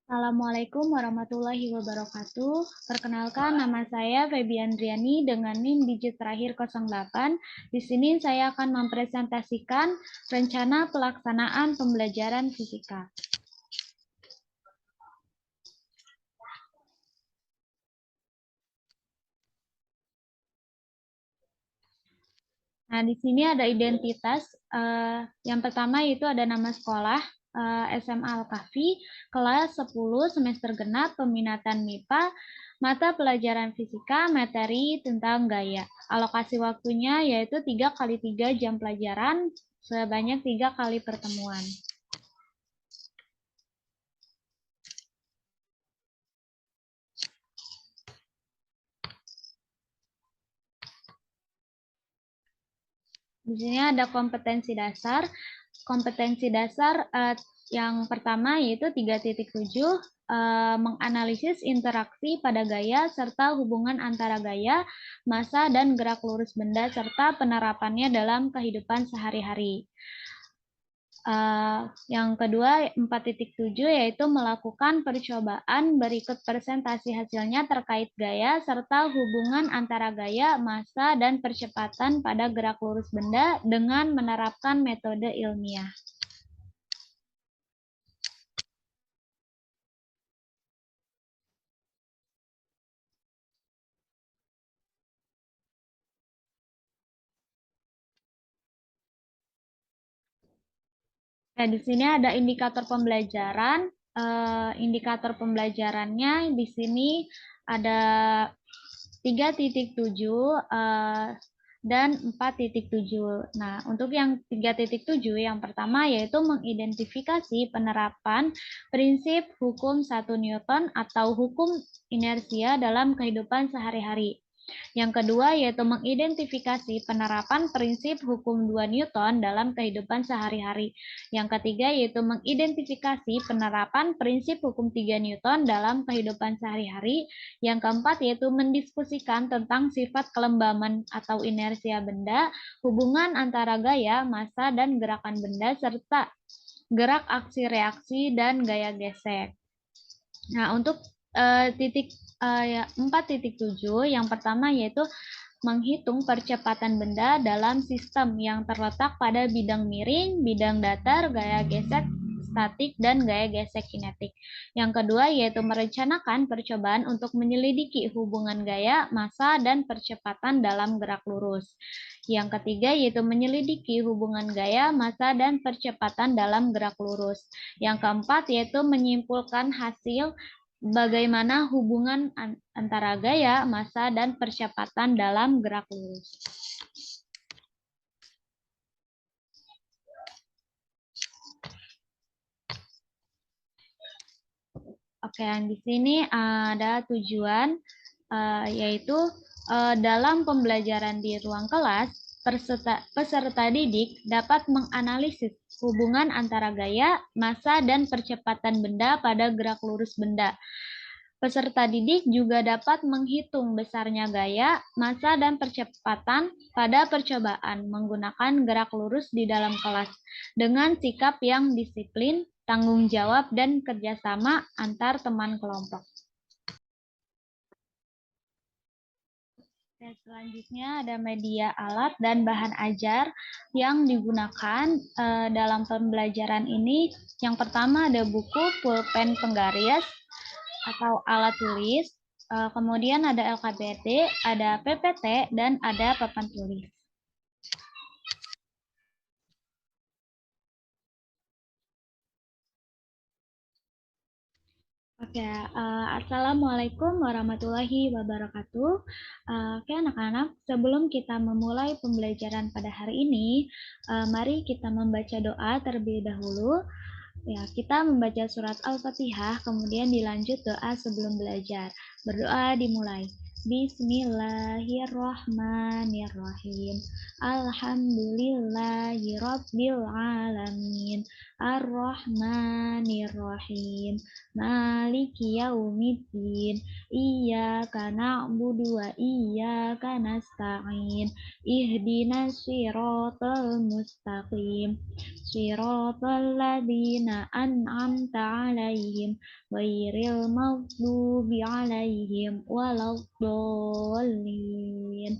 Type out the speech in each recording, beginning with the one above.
Assalamualaikum warahmatullahi wabarakatuh. Perkenalkan, nama saya Febi Andriani dengan NIM digit terakhir 08. Di sini saya akan mempresentasikan rencana pelaksanaan pembelajaran fisika. Nah, di sini ada identitas. Yang pertama itu ada nama sekolah, SMA Al-Kahfi, kelas 10 semester genap, peminatan MIPA, mata pelajaran fisika, materi tentang gaya. Alokasi waktunya yaitu 3 kali 3 jam pelajaran, sebanyak 3 kali pertemuan. Di sini ada kompetensi dasar. Kompetensi dasar yang pertama yaitu 3.7, menganalisis interaksi pada gaya serta hubungan antara gaya, massa, dan gerak lurus benda serta penerapannya dalam kehidupan sehari-hari. Yang kedua 4.7 yaitu melakukan percobaan, berikut presentasi hasilnya terkait gaya serta hubungan antara gaya, massa, dan percepatan pada gerak lurus benda dengan menerapkan metode ilmiah. Nah, di sini ada indikator pembelajaran. Indikator pembelajarannya di sini ada 3.7 dan 4.7. Nah, untuk yang 3.7 yang pertama yaitu mengidentifikasi penerapan prinsip hukum 1 Newton atau hukum inersia dalam kehidupan sehari-hari. Yang kedua yaitu mengidentifikasi penerapan prinsip hukum 2 Newton dalam kehidupan sehari-hari. Yang ketiga yaitu mengidentifikasi penerapan prinsip hukum 3 Newton dalam kehidupan sehari-hari. Yang keempat yaitu mendiskusikan tentang sifat kelembaman atau inersia benda, hubungan antara gaya, massa, dan gerakan benda, serta gerak aksi reaksi dan gaya gesek. Nah, untuk titik 4.7 yang pertama yaitu menghitung percepatan benda dalam sistem yang terletak pada bidang miring, bidang datar, gaya gesek statik, dan gaya gesek kinetik. Yang kedua yaitu merencanakan percobaan untuk menyelidiki hubungan gaya, massa, dan percepatan dalam gerak lurus. Yang ketiga yaitu menyelidiki hubungan gaya, massa, dan percepatan dalam gerak lurus. Yang keempat yaitu menyimpulkan hasil bagaimana hubungan antara gaya, massa, dan percepatan dalam gerak lurus. Oke, yang di sini ada tujuan, yaitu dalam pembelajaran di ruang kelas, peserta didik dapat menganalisis hubungan antara gaya, massa, dan percepatan benda pada gerak lurus benda. Peserta didik juga dapat menghitung besarnya gaya, massa, dan percepatan pada percobaan menggunakan gerak lurus di dalam kelas dengan sikap yang disiplin, tanggung jawab, dan kerjasama antar teman kelompok. Dan selanjutnya ada media alat dan bahan ajar yang digunakan dalam pembelajaran ini. Yang pertama ada buku, pulpen penggaris atau alat tulis, kemudian ada LKPT, ada PPT, dan ada papan tulis. Oke, Assalamualaikum warahmatullahi wabarakatuh. Oke, anak-anak, sebelum kita memulai pembelajaran pada hari ini, mari kita membaca doa terlebih dahulu. Ya, kita membaca surat Al-Fatihah, kemudian dilanjut doa sebelum belajar. Berdoa dimulai. Bismillahirrahmanirrahim. Alhamdulillahirabbil alamin. Ar-Rahmanir-Rahim. Maliki yaumiddin. Iyyaka na'budu wa iyyaka nasta'in. Ihdinas siratal mustaqim. Siratal ladzina an'amta 'alaihim ghairil maghdubi 'alaihim waladdallin.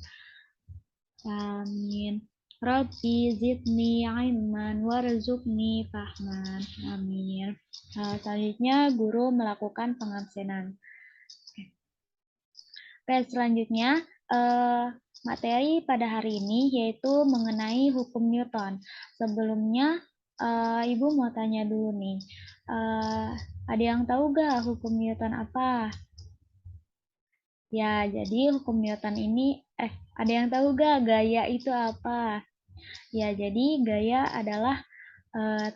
Amin. Rabbi zidni ilman warzuqni fahman. Amin. Selanjutnya guru melakukan pengabsenan. Oke, selanjutnya materi pada hari ini yaitu mengenai hukum Newton. Sebelumnya Ibu mau tanya dulu nih. Ada yang tahu gak hukum Newton apa? Ya, jadi hukum Newton ini ada yang tahu gak gaya itu apa? Ya, jadi gaya adalah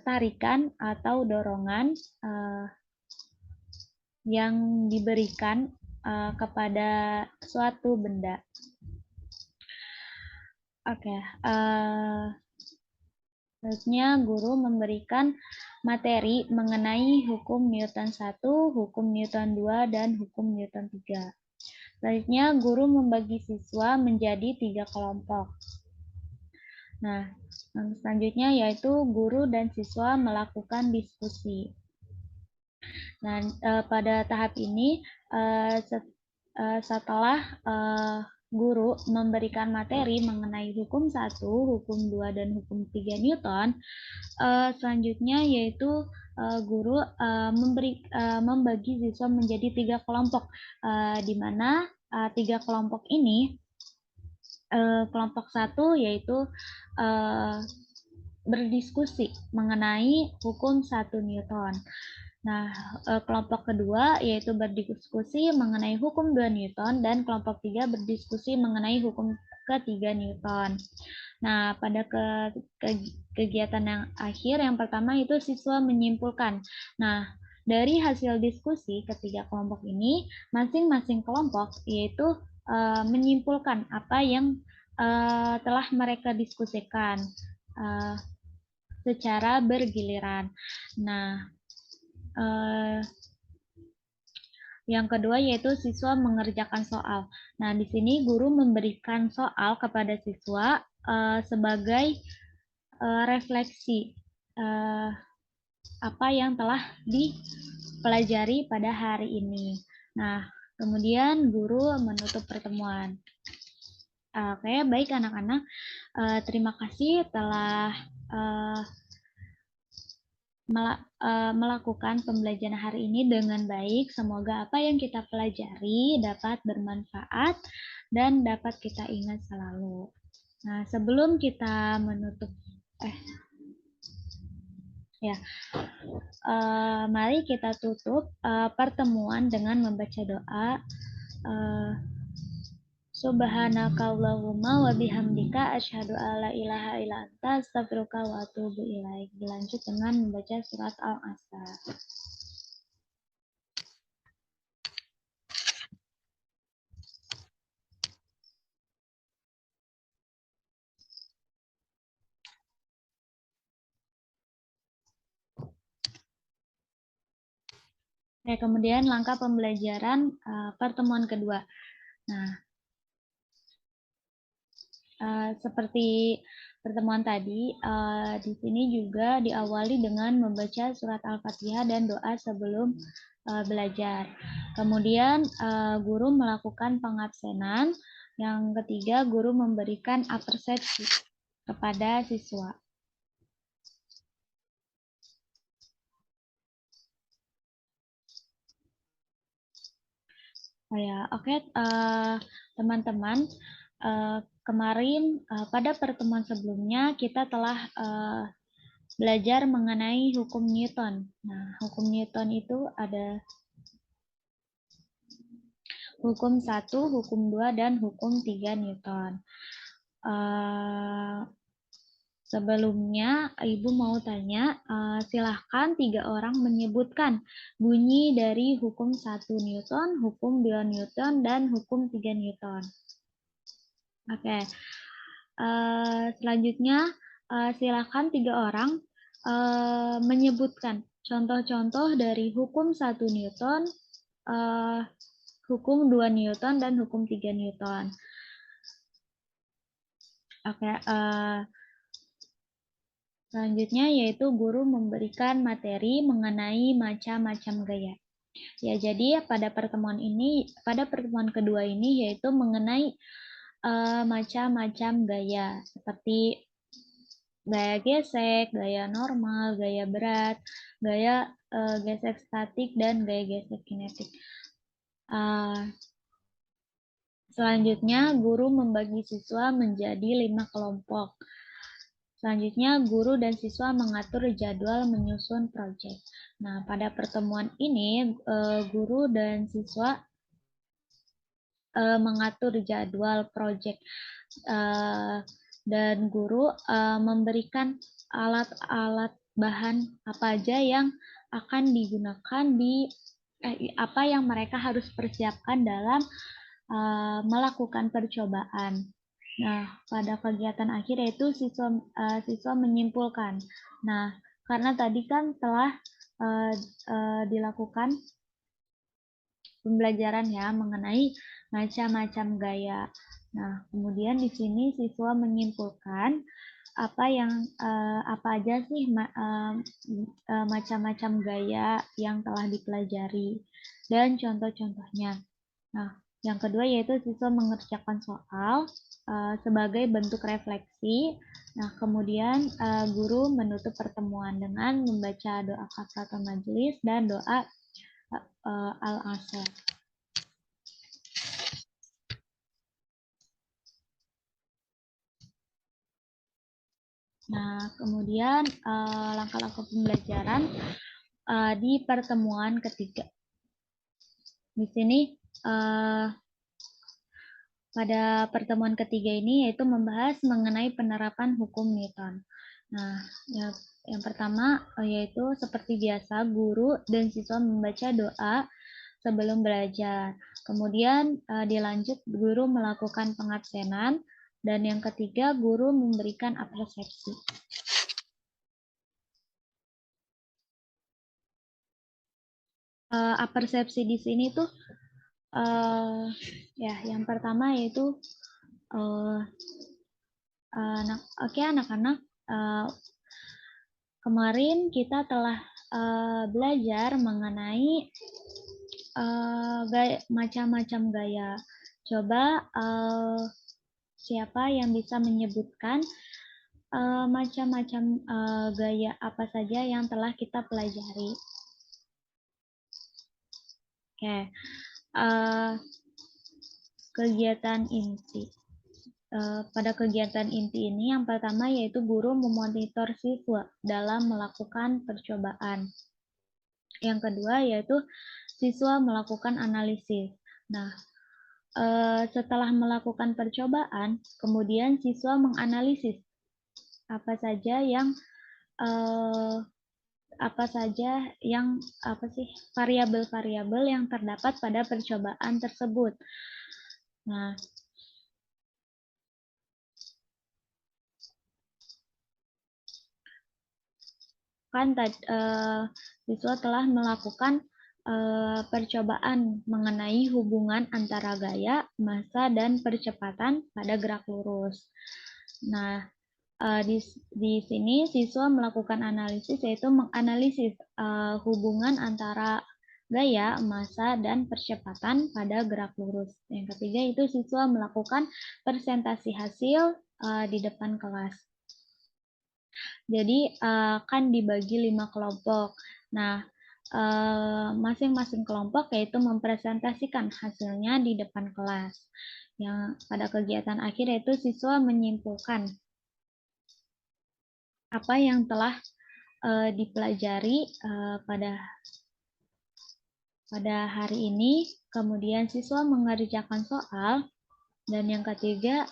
tarikan atau dorongan yang diberikan kepada suatu benda. Oke, selanjutnya guru memberikan materi mengenai hukum Newton 1, hukum Newton 2, dan hukum Newton 3. Selanjutnya guru membagi siswa menjadi 3 kelompok. Nah, selanjutnya yaitu guru dan siswa melakukan diskusi. Nah, pada tahap ini setelah guru memberikan materi mengenai hukum 1, hukum 2, dan hukum 3 Newton, selanjutnya yaitu guru membagi siswa menjadi 3 kelompok, di mana 3 kelompok ini, kelompok 1 yaitu berdiskusi mengenai hukum 1 Newton. Nah, kelompok kedua yaitu berdiskusi mengenai hukum 2 Newton, dan kelompok 3 berdiskusi mengenai hukum ketiga Newton. Nah, pada kegiatan yang akhir, yang pertama itu siswa menyimpulkan. Nah, dari hasil diskusi ketiga kelompok ini, masing-masing kelompok yaitu menyimpulkan apa yang telah mereka diskusikan secara bergiliran. Nah, yang kedua yaitu siswa mengerjakan soal. Nah, di sini guru memberikan soal kepada siswa sebagai refleksi apa yang telah dipelajari pada hari ini. Nah, kemudian guru menutup pertemuan. Oke, baik anak-anak. Terima kasih telah melakukan pembelajaran hari ini dengan baik. Semoga apa yang kita pelajari dapat bermanfaat dan dapat kita ingat selalu. Nah, sebelum kita menutup, mari kita tutup pertemuan dengan membaca doa. Subhanakallahumma wa bihamdika asyhadu alla ilaha illa anta astaghfiruka wa atubu ilaik. Dilanjut dengan membaca surat Al-Asr. Oke, kemudian langkah pembelajaran pertemuan kedua. Nah, seperti pertemuan tadi, di sini juga diawali dengan membaca surat Al-Fatihah dan doa sebelum belajar. Kemudian guru melakukan pengabsenan. Yang ketiga, guru memberikan apresiasi kepada siswa. Oke, teman-teman. Kemarin pada pertemuan sebelumnya kita telah belajar mengenai hukum Newton. Nah, hukum Newton itu ada hukum 1, hukum 2, dan hukum 3 Newton. Sebelumnya, Ibu mau tanya, silahkan 3 orang menyebutkan bunyi dari hukum 1 Newton, hukum 2 Newton, dan hukum 3 Newton. Oke. Selanjutnya, silahkan 3 orang menyebutkan contoh-contoh dari hukum 1 Newton, hukum 2 Newton, dan hukum 3 Newton. Oke, selanjutnya yaitu guru memberikan materi mengenai macam-macam gaya. Ya, jadi pada pertemuan kedua ini yaitu mengenai macam-macam gaya seperti gaya gesek, gaya normal, gaya berat, gaya gesek statik, dan gaya gesek kinetik. Selanjutnya, guru membagi siswa menjadi 5 kelompok. Selanjutnya, guru dan siswa mengatur jadwal menyusun proyek. Nah, pada pertemuan ini, guru dan siswa mengatur jadwal proyek dan guru memberikan alat-alat bahan apa aja yang akan digunakan apa yang mereka harus persiapkan dalam melakukan percobaan. Nah, pada kegiatan akhir yaitu siswa menyimpulkan. Nah, karena tadi kan telah dilakukan pembelajaran ya mengenai macam-macam gaya. Nah, kemudian di sini siswa menyimpulkan apa aja sih macam-macam gaya yang telah dipelajari dan contoh-contohnya. Nah, yang kedua yaitu siswa mengerjakan soal sebagai bentuk refleksi. Nah, kemudian guru menutup pertemuan dengan membaca doa kafaratul majelis dan doa al-asr. Nah, kemudian langkah-langkah pembelajaran di pertemuan ketiga. Di sini pada pertemuan ketiga ini yaitu membahas mengenai penerapan hukum Newton. Nah, yang pertama yaitu seperti biasa guru dan siswa membaca doa sebelum belajar. Kemudian dilanjut guru melakukan pengabsenan dan yang ketiga guru memberikan apresiasi. Persepsi di sini tuh ya yang pertama yaitu anak-anak kemarin kita telah belajar mengenai macam-macam gaya. Coba siapa yang bisa menyebutkan macam-macam gaya apa saja yang telah kita pelajari? Oke, kegiatan inti. Pada kegiatan inti ini yang pertama yaitu guru memonitor siswa dalam melakukan percobaan. Yang kedua yaitu siswa melakukan analisis. Nah, setelah melakukan percobaan, kemudian siswa menganalisis apa saja yang variabel-variabel yang terdapat pada percobaan tersebut. Nah, kan siswa telah melakukan percobaan mengenai hubungan antara gaya, massa, dan percepatan pada gerak lurus. Nah, di sini siswa melakukan analisis yaitu menganalisis hubungan antara gaya, massa, dan percepatan pada gerak lurus. Yang ketiga itu siswa melakukan presentasi hasil di depan kelas. Jadi akan dibagi 5 kelompok. Nah, masing-masing kelompok yaitu mempresentasikan hasilnya di depan kelas. Yang pada kegiatan akhir yaitu siswa menyimpulkan apa yang telah dipelajari pada hari ini. Kemudian siswa mengerjakan soal. Dan yang ketiga,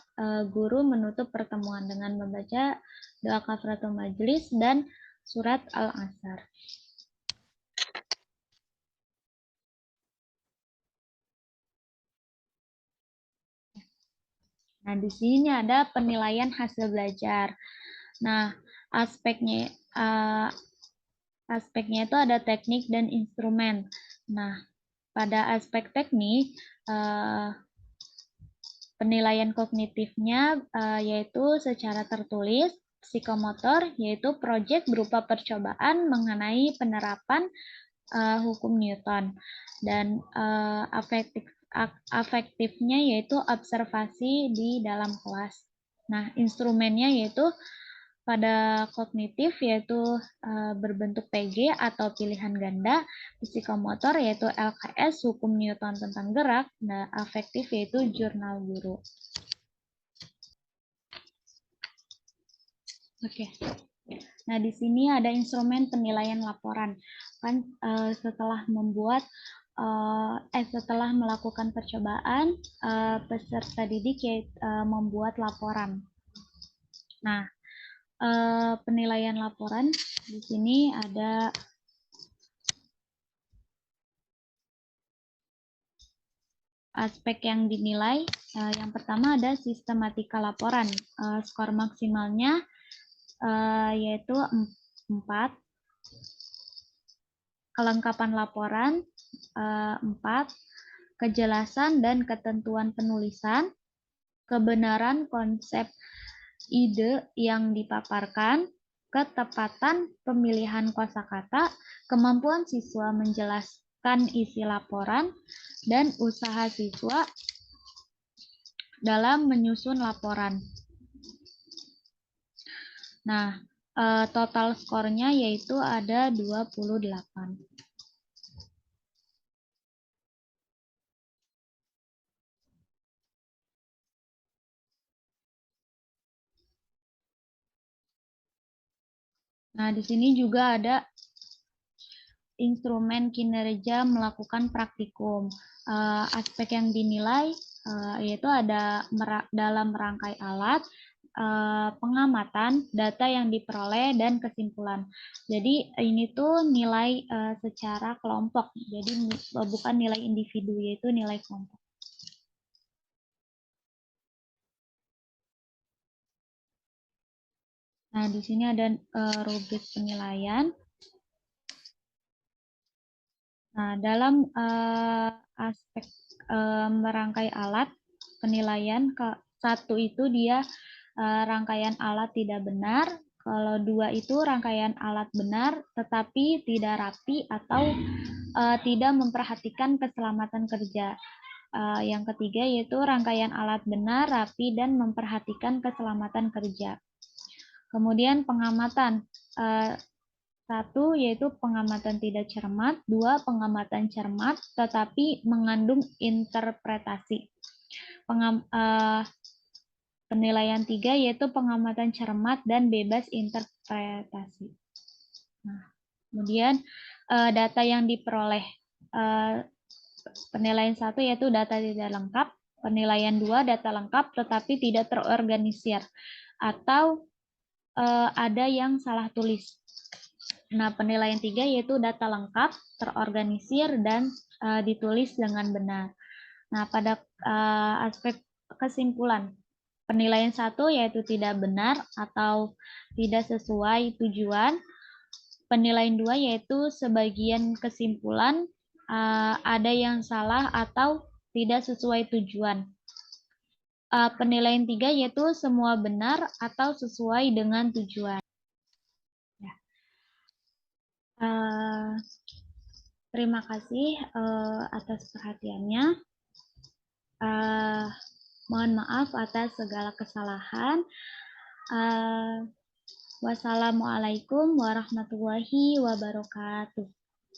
guru menutup pertemuan dengan membaca doa kafaratul majelis dan surat al-asr. Nah, di sini ada penilaian hasil belajar. Nah, aspeknya itu ada teknik dan instrumen. Nah, pada aspek teknik, penilaian kognitifnya yaitu secara tertulis, psikomotor yaitu proyek berupa percobaan mengenai penerapan hukum Newton, dan afektifnya yaitu observasi di dalam kelas. Nah, instrumennya yaitu pada kognitif yaitu berbentuk PG atau pilihan ganda, psikomotor yaitu LKS hukum Newton tentang gerak, dan afektif yaitu jurnal guru. Oke. Nah, di sini ada instrumen penilaian laporan. Kan setelah melakukan percobaan, peserta didik membuat laporan. Nah, penilaian laporan di sini ada aspek yang dinilai. Yang pertama ada sistematika laporan. Skor maksimalnya yaitu 4. Kelengkapan laporan 4. Kejelasan dan ketentuan penulisan, kebenaran konsep ide yang dipaparkan, ketepatan pemilihan kosakata, kemampuan siswa menjelaskan isi laporan, dan usaha siswa dalam menyusun laporan. Nah, total skornya yaitu ada 28. Nah, di sini juga ada instrumen kinerja melakukan praktikum. Aspek yang dinilai yaitu ada dalam merangkai alat, pengamatan, data yang diperoleh, dan kesimpulan. Jadi ini tuh nilai secara kelompok, jadi bukan nilai individu, yaitu nilai kelompok. Nah, di sini ada rubrik penilaian. Nah, dalam aspek merangkai alat penilaian, satu itu dia rangkaian alat tidak benar, kalau 2 itu rangkaian alat benar tetapi tidak rapi atau tidak memperhatikan keselamatan kerja. Yang ketiga yaitu rangkaian alat benar, rapi, dan memperhatikan keselamatan kerja. Kemudian pengamatan. 1 yaitu pengamatan tidak cermat, 2 pengamatan cermat tetapi mengandung interpretasi. Penilaian 3 yaitu pengamatan cermat dan bebas interpretasi. Nah, kemudian data yang diperoleh. Penilaian 1 yaitu data tidak lengkap, penilaian 2 data lengkap tetapi tidak terorganisir, atau ada yang salah tulis. Nah, penilaian 3 yaitu data lengkap, terorganisir, dan ditulis dengan benar. Nah, pada aspek kesimpulan, penilaian 1 yaitu tidak benar atau tidak sesuai tujuan. Penilaian 2 yaitu sebagian kesimpulan ada yang salah atau tidak sesuai tujuan. Penilaian 3 yaitu semua benar atau sesuai dengan tujuan. Terima kasih atas perhatiannya. Mohon maaf atas segala kesalahan. Wassalamualaikum warahmatullahi wabarakatuh.